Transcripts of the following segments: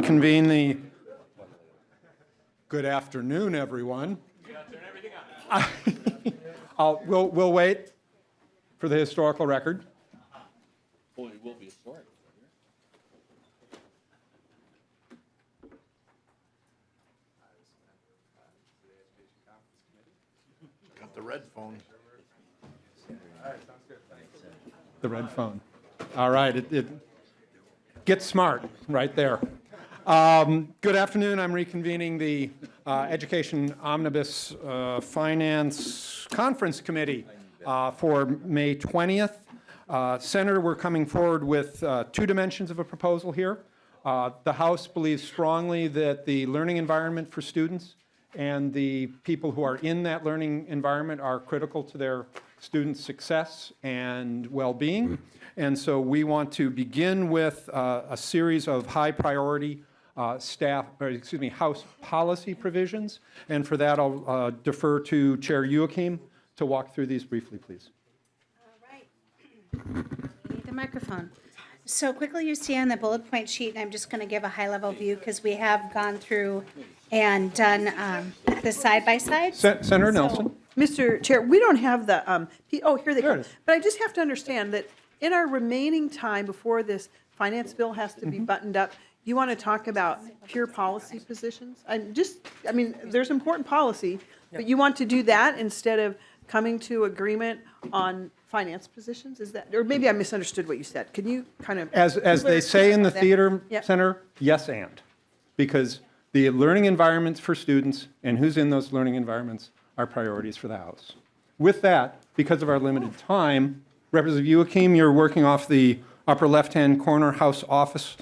reconvene the, good afternoon, everyone. We'll wait for the historical record. Boy, it will be historic. Got the red phone. The red phone. All right, it gets smart right there. Good afternoon. I'm reconvening the Education Omnibus Finance Conference Committee for May 20th. Senator, we're coming forward with two dimensions of a proposal here. The House believes strongly that the learning environment for students and the people who are in that learning environment are critical to their students' success and well-being. And so we want to begin with a series of high priority House policy provisions. And for that, I'll defer to Chair Joachim to walk through these briefly, please. All right. You need the microphone. So quickly you see on the bullet point sheet, and I'm just going to give a high-level view because we have gone through and done the side-by-sides. Senator Nelson. Mr. Chair, we don't have the, here they There it come. is. But I just have to understand that in our remaining time before this finance bill has to be buttoned up, you want to talk about pure policy positions? There's important policy, but you want to do that instead of coming to agreement on finance positions? Is that, or maybe I misunderstood what you said. Can you kind of? As they say in the theater Yep. center, yes and. Because the learning environments for students and who's in those learning environments are priorities for the House. With that, because of our limited time, Representative Joachim, you're working off the upper left-hand corner House office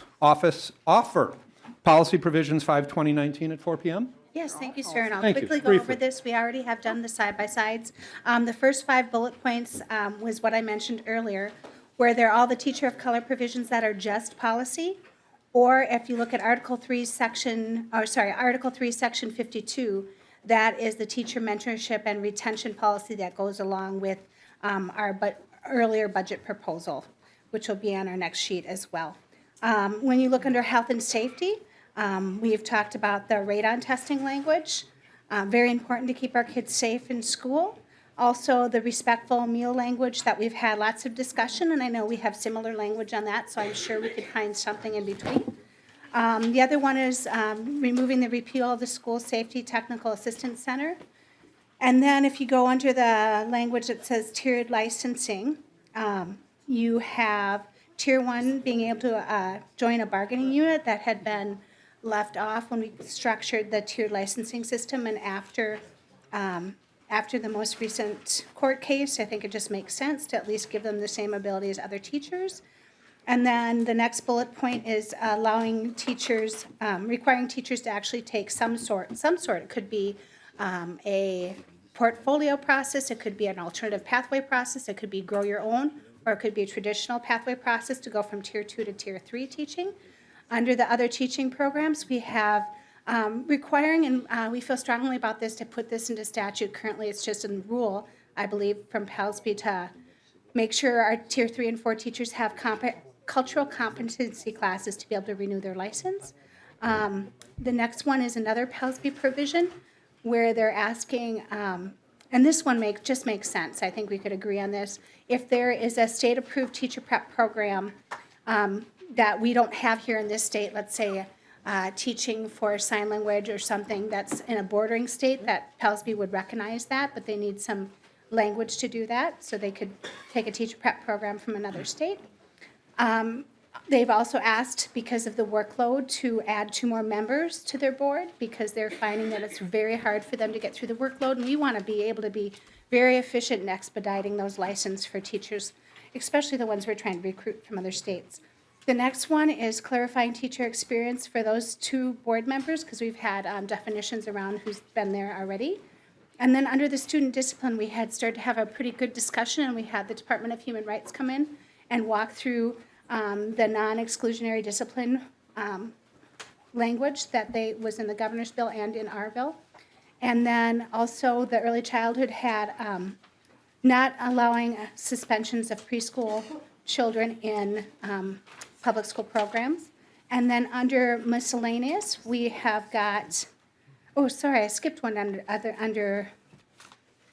offer. Policy provisions 5/2019 at 4 p.m. Yes, thank you, sir, and I'll Thank you. quickly go Briefly. over this. We already have done the side-by-sides. The first 5 bullet points was what I mentioned earlier, where they're all the teacher of color provisions that are just policy, or if you look at Article 3, Section 52, that is the teacher mentorship and retention policy that goes along with our earlier budget proposal, which will be on our next sheet as well. When you look under health and safety, we've talked about the radon testing language. Very important to keep our kids safe in school. Also, the respectful meal language that we've had lots of discussion, and I know we have similar language on that, so I'm sure we could find something in between. The other one is removing the repeal of the School Safety Technical Assistance Center. And then if you go under the language that says tiered licensing, you have Tier 1 being able to join a bargaining unit that had been left off when we structured the tiered licensing system, and after the most recent court case, I think it just makes sense to at least give them the same ability as other teachers. And then the next bullet point is allowing teachers, requiring teachers to actually take some sort. It could be a portfolio process, it could be an alternative pathway process, it could be grow your own, or it could be a traditional pathway process to go from Tier 2 to Tier 3 teaching. Under the other teaching programs, we have requiring, and we feel strongly about this, to put this into statute. Currently, it's just in rule, I believe, from PALSB to make sure our Tier 3 and 4 teachers have cultural competency classes to be able to renew their license. The next one is another PALSB provision where they're asking, and this one just makes sense. I think we could agree on this. If there is a state-approved teacher prep program that we don't have here in this state, let's say teaching for sign language or something that's in a bordering state, that PALSB would recognize that, but they need some language to do that, so they could take a teacher prep program from another state. They've also asked, because of the workload, to add 2 more members to their board, because they're finding that it's very hard for them to get through the workload, and we want to be able to be very efficient in expediting those licenses for teachers, especially the ones we're trying to recruit from other states. The next one is clarifying teacher experience for those 2 board members, because we've had definitions around who's been there already. And then under the student discipline, we had started to have a pretty good discussion, and we had the Department of Human Rights come in and walk through the non-exclusionary discipline language that was in the governor's bill and in our bill. And then also the early childhood had not allowing suspensions of preschool children in public school programs. And then under miscellaneous, we have got, oh, sorry, I skipped one under,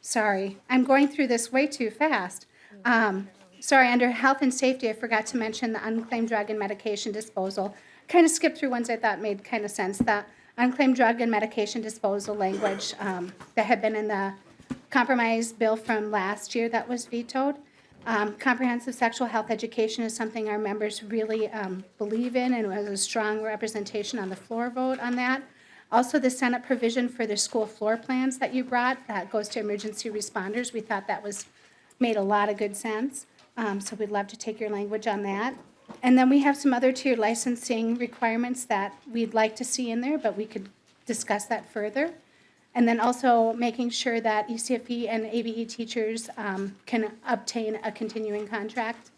sorry, I'm going through this way too fast. Sorry, under health and safety, I forgot to mention the unclaimed drug and medication disposal. Kind of skipped through ones I thought made kind of sense. The unclaimed drug and medication disposal language that had been in the compromise bill from last year that was vetoed. Comprehensive sexual health education is something our members really believe in, and was a strong representation on the floor vote on that. Also, the Senate provision for the school floor plans that you brought, that goes to emergency responders. We thought that made a lot of good sense. So we'd love to take your language on that. And then we have some other tiered licensing requirements that we'd like to see in there, but we could discuss that further. And then also making sure that ECFE and ABE teachers can obtain a continuing contract.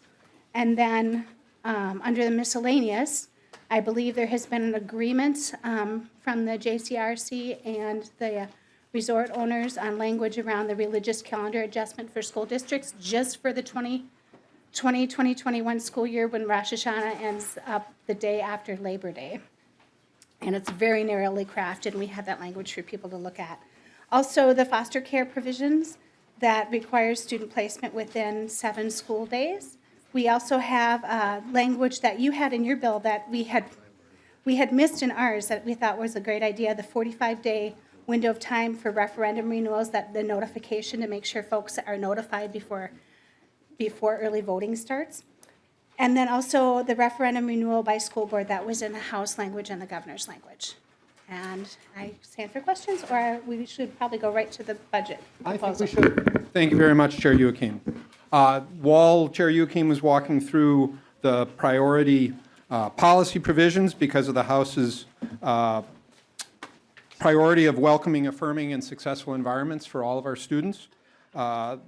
And then under the miscellaneous, I believe there has been an agreement from the JCRC and the resort owners on language around the religious calendar adjustment for school districts just for the 2020-2021 school year when Rosh Hashanah ends up the day after Labor Day. And it's very narrowly crafted, and we have that language for people to look at. Also, the foster care provisions that requires student placement within 7 school days. We also have language that you had in your bill that we had missed in ours that we thought was a great idea, the 45-day window of time for referendum renewals, that the notification to make sure folks are notified before early voting starts. And then also the referendum renewal by school board, that was in the House language and the governor's language. And I stand for questions, or we should probably go right to the budget I proposal. think we should. Thank you very much, Chair Youakim. While Chair Youakim was walking through the priority policy provisions because of the House's priority of welcoming, affirming, and successful environments for all of our students, members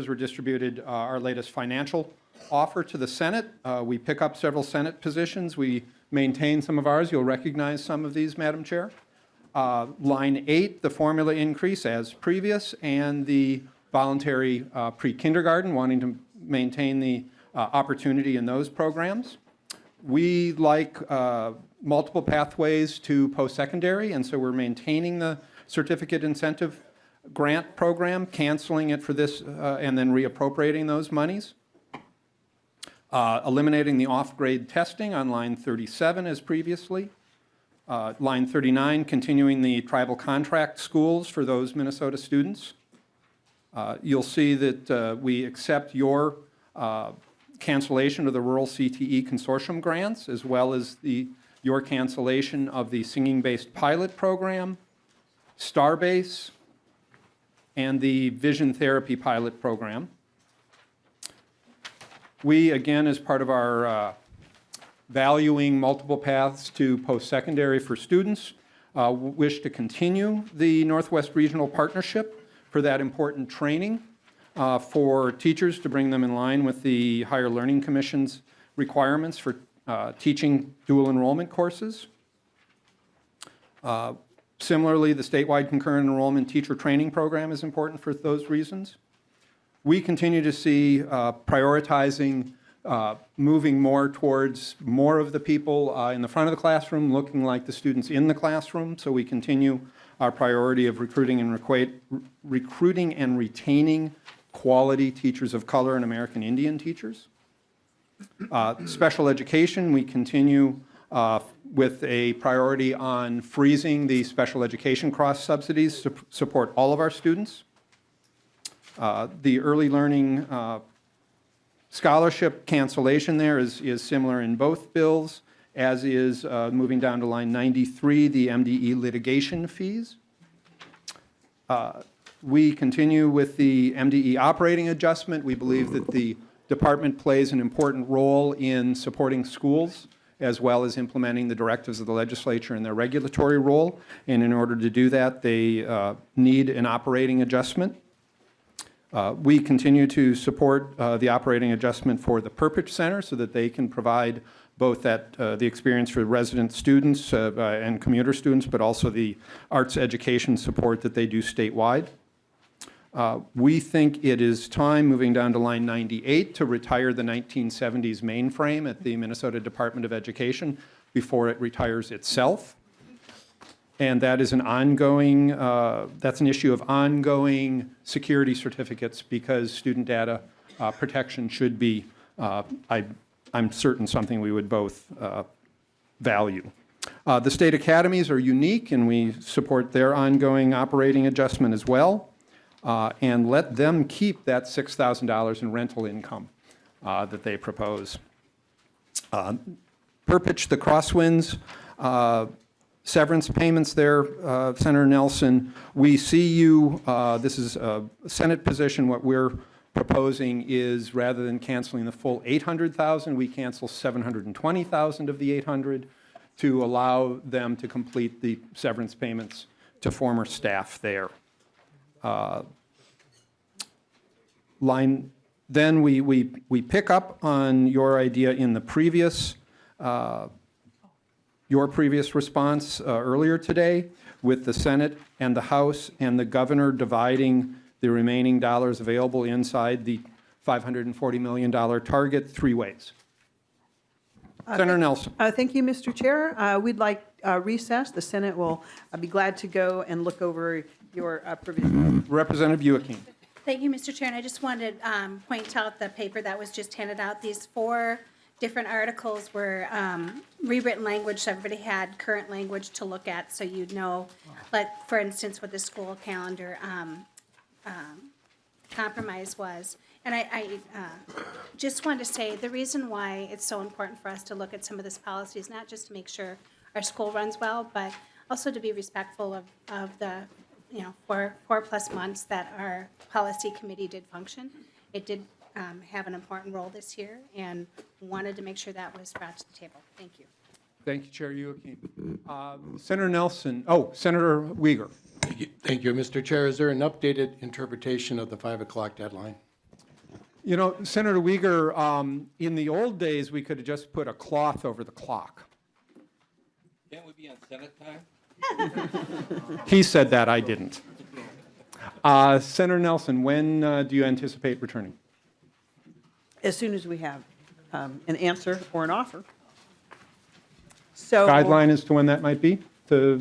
were distributed our latest financial offer to the Senate. We pick up several Senate positions. We maintain some of ours. You'll recognize some of these, Madam Chair. Line 8, the formula increase as previous, and the voluntary pre-kindergarten, wanting to maintain the opportunity in those programs. We like multiple pathways to post-secondary, and so we're maintaining the certificate incentive grant program, canceling it for this, and then reappropriating those monies. Eliminating the off-grade testing on line 37 as previously. Line 39, continuing the tribal contract schools for those Minnesota students. You'll see that we accept your cancellation of the rural CTE consortium grants, as well as your cancellation of the singing-based pilot program, Starbase, and the vision therapy pilot program. We, again, as part of our valuing multiple paths to post-secondary for students, wish to continue the Northwest Regional Partnership for that important training for teachers to bring them in line with the Higher Learning Commission's requirements for teaching dual enrollment courses. Similarly, the statewide concurrent enrollment teacher training program is important for those reasons. We continue to see prioritizing moving more towards more of the people in the front of the classroom looking like the students in the classroom, so we continue our priority of recruiting and retaining quality teachers of color and American Indian teachers. Special education, we continue with a priority on freezing the special education cross subsidies to support all of our students. The early learning scholarship cancellation there is similar in both bills, as is moving down to line 93, the MDE litigation fees. We continue with the MDE operating adjustment. We believe that the department plays an important role in supporting schools as well as implementing the directives of the legislature in their regulatory role. And in order to do that, they need an operating adjustment. We continue to support the operating adjustment for the Perpich Center so that they can provide both the experience for resident students and commuter students, but also the arts education support that they do statewide. We think it is time, moving down to line 98, to retire the 1970s mainframe at the Minnesota Department of Education before it retires itself. And that is an ongoing, that's an issue of ongoing security certificates because student data protection should be, I'm certain, something we would both value. The state academies are unique, and we support their ongoing operating adjustment as well, and let them keep that $6,000 in rental income that they propose. Perpich the Crosswinds, severance payments there, Senator Nelson, we see you, this is a Senate position. What we're proposing is rather than canceling the full $800,000, we cancel $720,000 of the $800,000 to allow them to complete the severance payments to former staff there. Then we pick up on your idea in the previous your previous response earlier today with the Senate and the House and the governor dividing the remaining dollars available inside the $540 million target 3 ways. Senator Nelson. Thank you, Mr. Chair. We'd like recess. The Senate will be glad to go and look over your provision. Representative Youakim. Thank you, Mr. Chair, and I just wanted to point out the paper that was just handed out. These 4 different articles were rewritten language, so everybody had current language to look at, so you'd know, like, for instance, what the school calendar compromise was. And I just wanted to say, the reason why it's so important for us to look at some of this policy is not just to make sure our school runs well, but also to be respectful of the, 4+ months that our policy committee did function. It did have an important role this year, and wanted to make sure that was brought to the table. Thank you. Thank you, Chair Youakim. Senator Nelson, Senator Uyghur. Thank you, Mr. Chair. Is there an updated interpretation of the 5 o'clock deadline? You know, Senator Uyghur, in the old days, we could have just put a cloth over the clock. Can't we be on Senate time? He said that, I didn't. Senator Nelson, when do you anticipate returning? As soon as we have an answer or an offer. So Guideline as to when that might be, so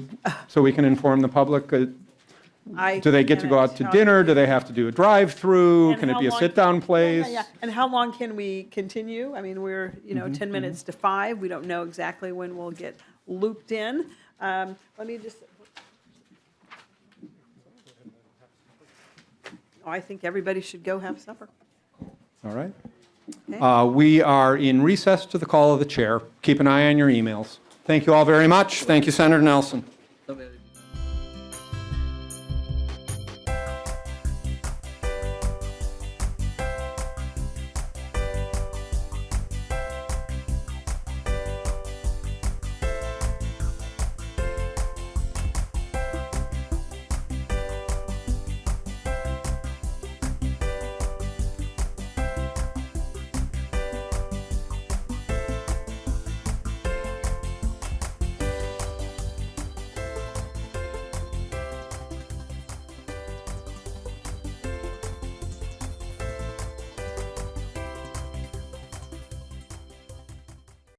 we can inform the public? Do they get to go out to dinner? Do they have to do a drive-through? And Can it how be a long- sit-down place? Yeah. And how long can we continue? I mean, we're, 10 minutes to 5. We don't know exactly when we'll get looped in. Let me just. I think everybody should go have supper. All right. Okay. We are in recess to the call of the chair. Keep an eye on your emails. Thank you all very much. Thank you, Senator Nelson.